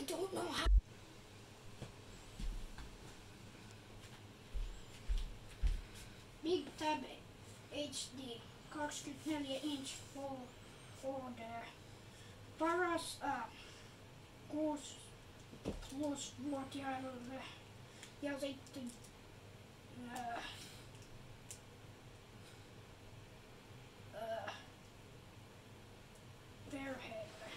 don't know how. Big Tab HD 24-inch full folder. Paras 6+-vuotiaille ja sitten perheelle.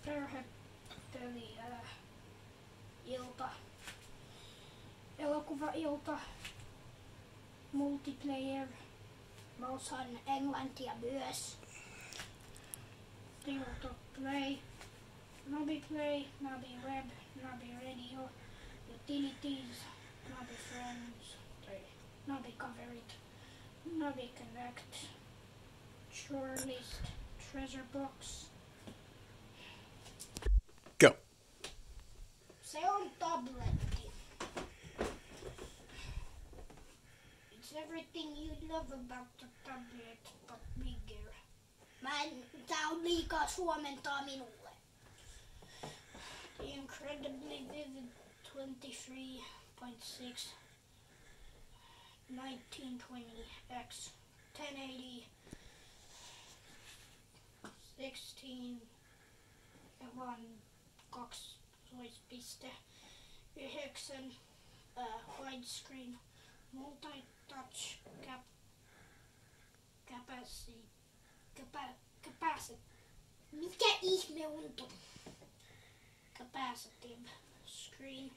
Perhepeli ilta. Elokuvailta. Multiplayer. Mä osaan englantia myös. Play. Nabi Play, Nabi Web, Nabi Radio, Utilities, Nabi Friends, Nabi Coverit, Nabi Connect, Chore List, Treasure Box. Go. Se on tabletti. It's everything you love about the tablet, but bigger. Tää on liikaa suomentaa minulle. The incredibly vivid 23.6 1920x 1080 16 1.2.9 widescreen multi-touch Mikä ihme on tuo? Capacitive screen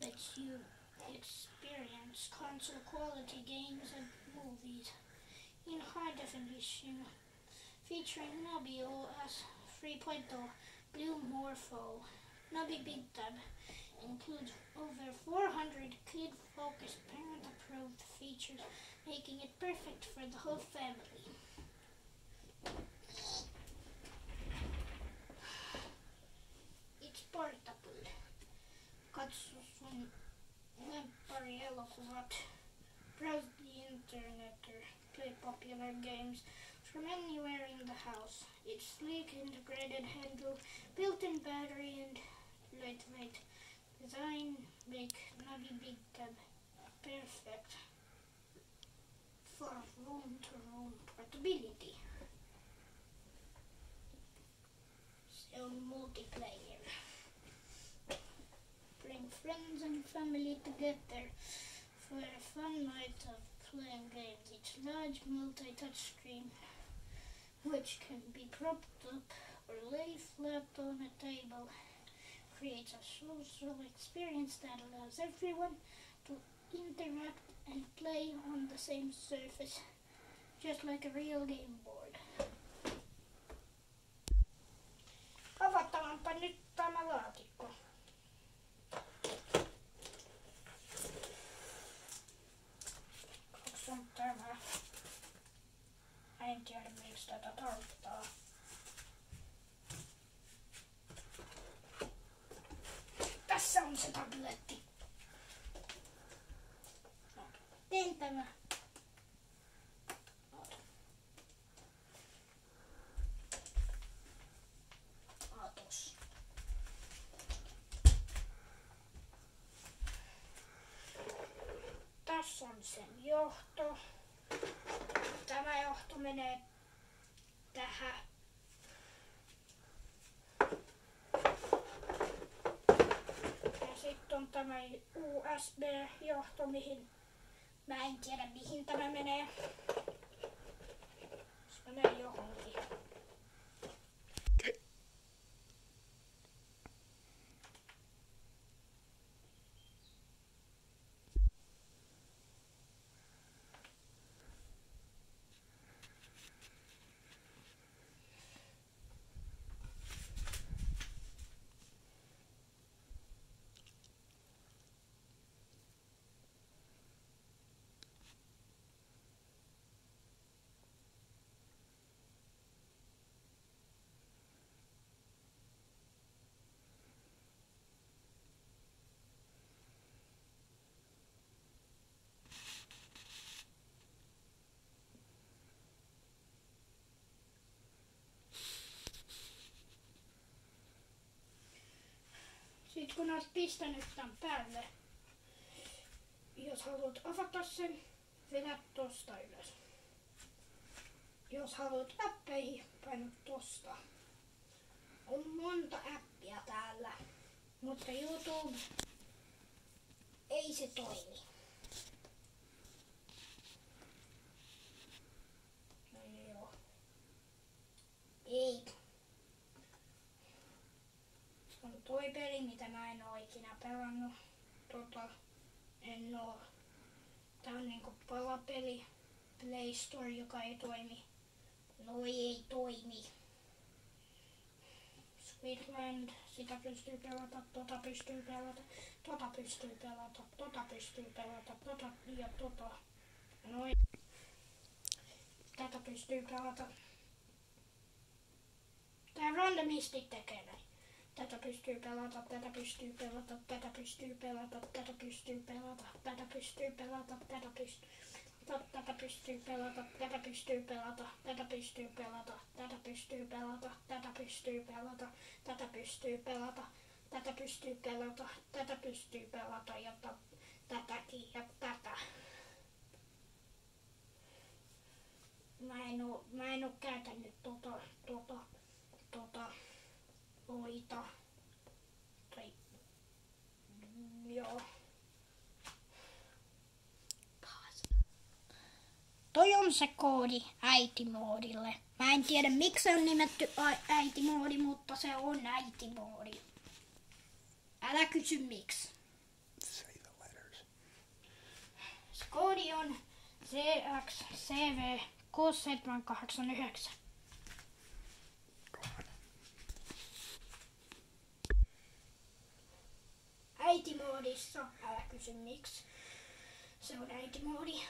lets you experience console quality games and movies in high definition, featuring Nabi OS 3.0 Blue Morpho. Nabi Big Tab includes over 400 kid-focused, parent-approved features, making it perfect for the whole family. It's portable. Katso sun lemppari-elokuvat. Browse the internet or play popular games from anywhere in the house. Its sleek integrated handle, built-in battery and lightweight design make Nabi Big Tab perfect for room-to-room portability. Se on multiplayer. Bring friends and family together for a fun night of playing games. Its large multi-touch screen, which can be propped up or lay flat on a table, creates a social experience that allows everyone to interact and play on the same surface, just like a real game board. Avataanpa nyt tämä laatikko. Kaksi on tämä. En tiedä miksi tätä tarvitaan. Tässä on se tabletti. Teen tämä. Atos. Tässä on sen johto. Tämä johto menee tähän. Ja sitten on tämä USB-johto, mihin mä en tiedä mihin tämä menee. Se menee johonkin. Nyt kun olet pistänyt tämän päälle, jos haluat avata sen, vedät tosta ylös. Jos haluat appeihin, painat tosta. On monta appia täällä, mutta YouTube ei se toimi. No joo. Ei. On toi peli, mitä mä en oo ikinä pelannut. En oo. Tää on niinku palapeli. Play Store, joka ei toimi. Noi ei toimi. Squidland, sitä pystyy pelata, tota pystyy pelata, tota pystyy pelata, tota pystyy pelata, tota ja tota. Noin. Tätä pystyy pelata. Tää randomisti tekee näin. Tätä pystyy pelata, tätä pystyy pelata, tätä pystyy pelata, tätä pystyy pelata, tätä pystyy pelata, tätä pystyy. Tätä pystyy pelata, tätä pystyy pelata, tätä pystyy pelata, tätä pystyy pelata, tätä pystyy pelata, tätä pystyy pelata, tätä pystyy pelata, tätä pystyy pelata ja tätäkin ja tätä. Mä en oo käytänyt oita. Tai joo. Toi on se koodi äitimoodille. Mä en tiedä miksi se on nimetty äitimoodi, mutta se on äitimoodi. Älä kysy miksi. Say the letters. Se koodi on CXCV 6789. Go on. Äitimoodissa, älä kysy miksi. Se on äitimoodi.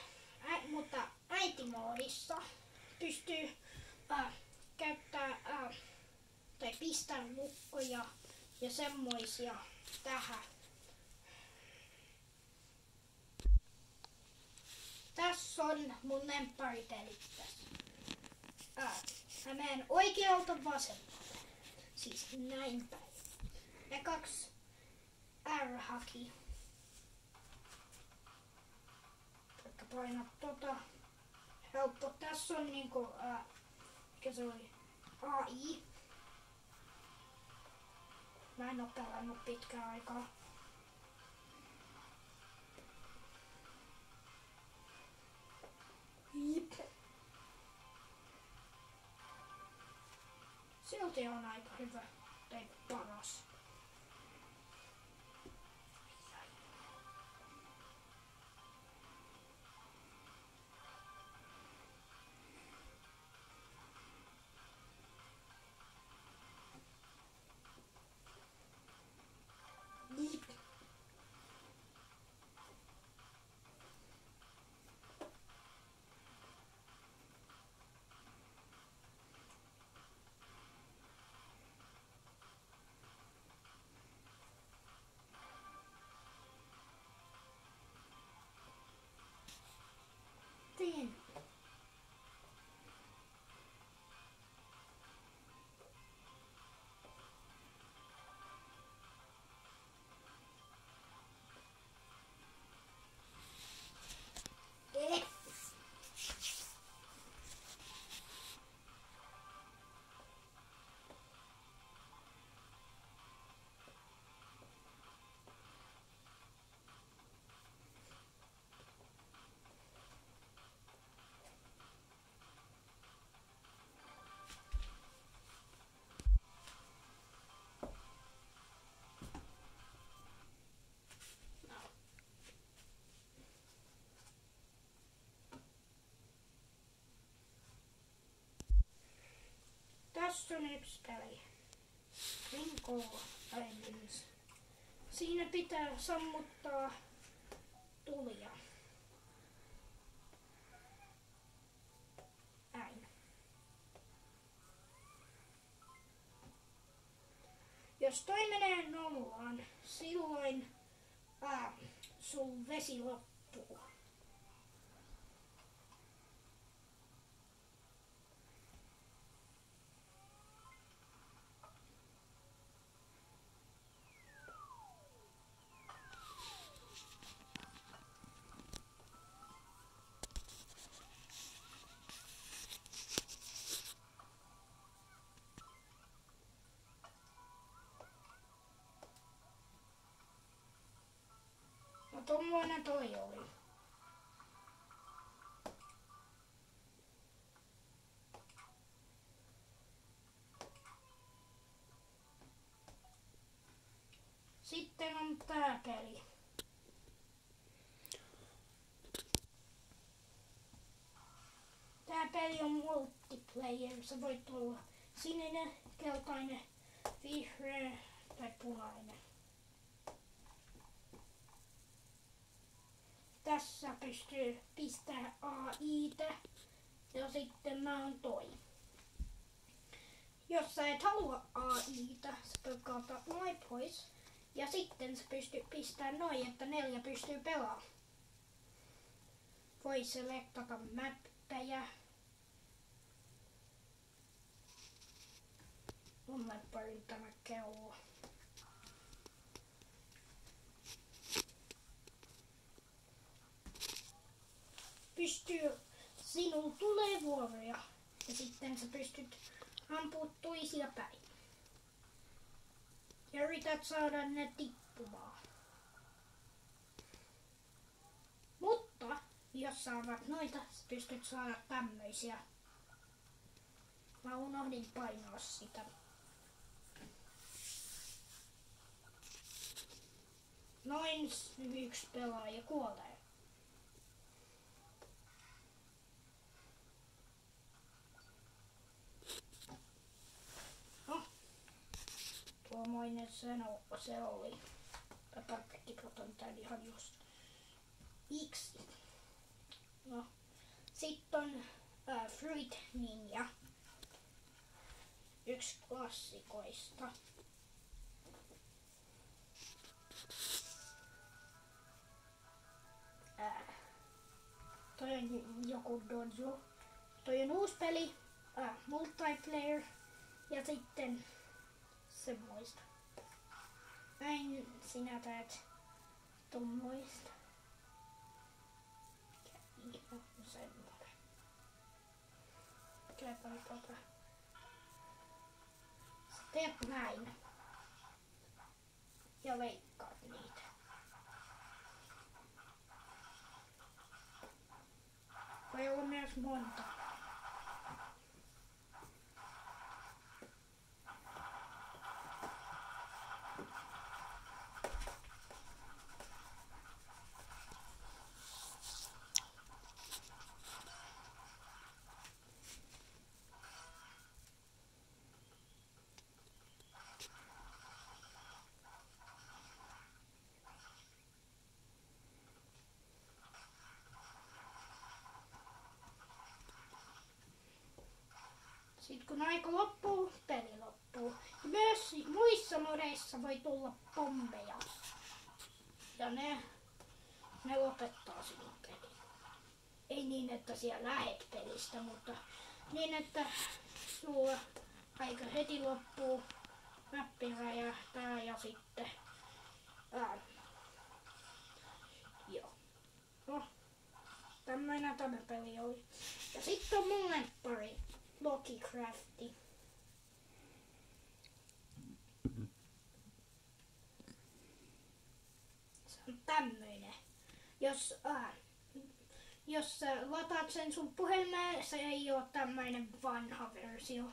Mutta äitimoodissa pystyy käyttää tai pistää lukkoja ja semmoisia tähän. Tässä on mun lempparipelit tässä. Mä menen oikealta vasemmalle. Siis näin päin. Ekaksi R-haki. Painat helppo. Tässä on niinku, mikä se oli, AI. Mä en oo pelannut pitkään aikaa. Jip. Silti on aika hyvä, tai paras. Teen. Tässä on yksi peli. Sprinkle Islands. Siinä pitää sammuttaa tulia. Näin. Jos toi menee nollaan, silloin sun vesi loppuu. tommoinen toi oli. Sitten on tää peli. Tää peli on multiplayer. Sä voit olla sininen, keltainen, vihreä tai punainen. Tässä pystyy pistää AI:tä ja sitten mä oon toi. Jos sä et halua AI:tä, sä voit kaataa noin pois. Ja sitten sä pystyt pistämään noin, että 4 pystyy pelaamaan. Voi selektata mappeja. Mulle parin tämä kello. Sinulla tulee vuoroja ja sitten sä pystyt ampua toisia päin. Ja yrität saada ne tippumaan. Mutta jos saavat noita, sä pystyt saada tämmöisiä. Mä unohdin painaa sitä. Noin yksi pelaaja kuolee. No, tuommoinen se oli. Pakettipoton tän ihan just. Miksi? No, sitten on Fruit Ninja. Yksi klassikoista. Toi on joku dojo. Toi on uusi peli, multiplayer ja sitten semmoista. Näin sinä teet tommoista. Ja ihan semmoinen. Käypä tota. Sä teet näin. Ja leikkaat niitä. Voi olla myös monta. Sitten kun aika loppuu, peli loppuu. Ja myös muissa modeissa voi tulla pommeja. Ja ne lopettaa sinun pelin. Ei niin, että siellä lähet pelistä, mutta niin, että sulla aika heti loppuu, mappi räjähtää ja sitten joo. No, tämmöinen tämä peli oli. Ja sitten on mun lemppari. Lucky Crafty. Se on tämmöinen. Jos sä lataat sen sun puhelimeen, se ei oo tämmöinen vanha versio.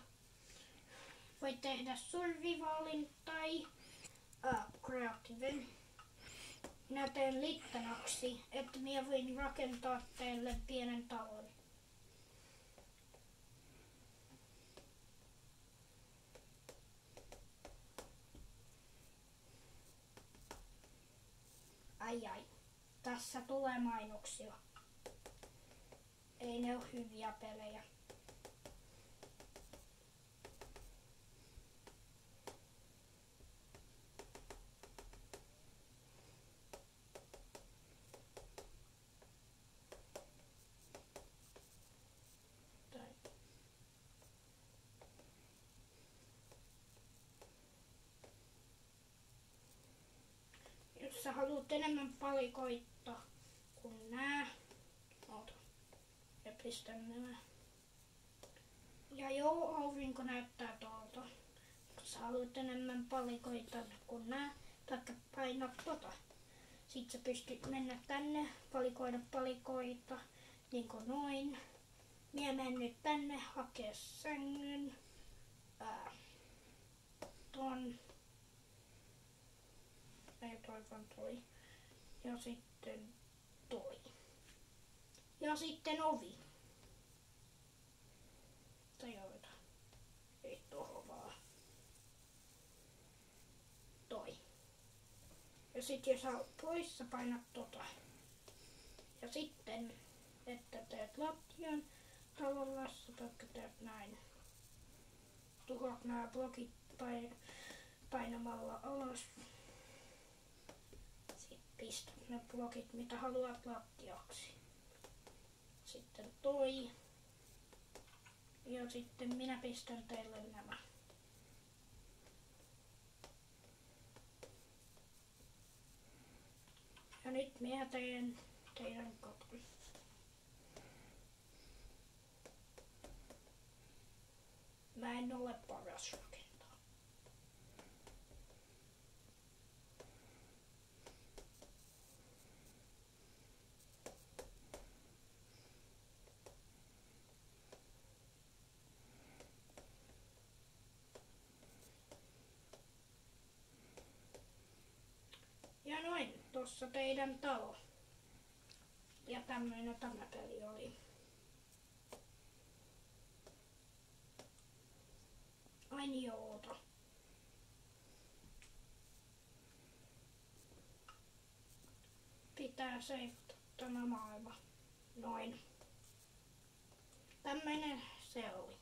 Voit tehdä survivalin tai creativen. Minä teen littanaksi, että minä voin rakentaa teille pienen talon. Ai, tässä tulee mainoksia. Ei ne ole hyviä pelejä. Jos sä haluat enemmän palikoita kuin nää, ja pistän nämä. Ja joo, aurinko näyttää tuolta. Jos sä haluat enemmän palikoita kuin nää, taikka painat tota. Sitten sä pystyt mennä tänne, valikoida palikoita, niin kuin noin. Minä menen nyt tänne hakea sängyn. Ton. Ei toivon toi. Ja sitten toi. Ja sitten ovi. Tai joita. Ei toho vaan. Toi. Ja sit jos haluat pois, sä painat tota. Ja sitten, että teet lattian tavallaan, taikka teet näin. Tuhoat nämä blokit painamalla alas. Sitten pistät ne blokit, mitä haluat lattiaksi. Sitten toi. Ja sitten minä pistän teille nämä. Ja nyt minä teen teidän koton. Mä en ole paras rakentaa. Ja noin, tossa teidän talo. Ja tämmöinen tämä peli oli. Ai niin oota. Pitää seivata tämä maailma. Noin. Tämmöinen se oli.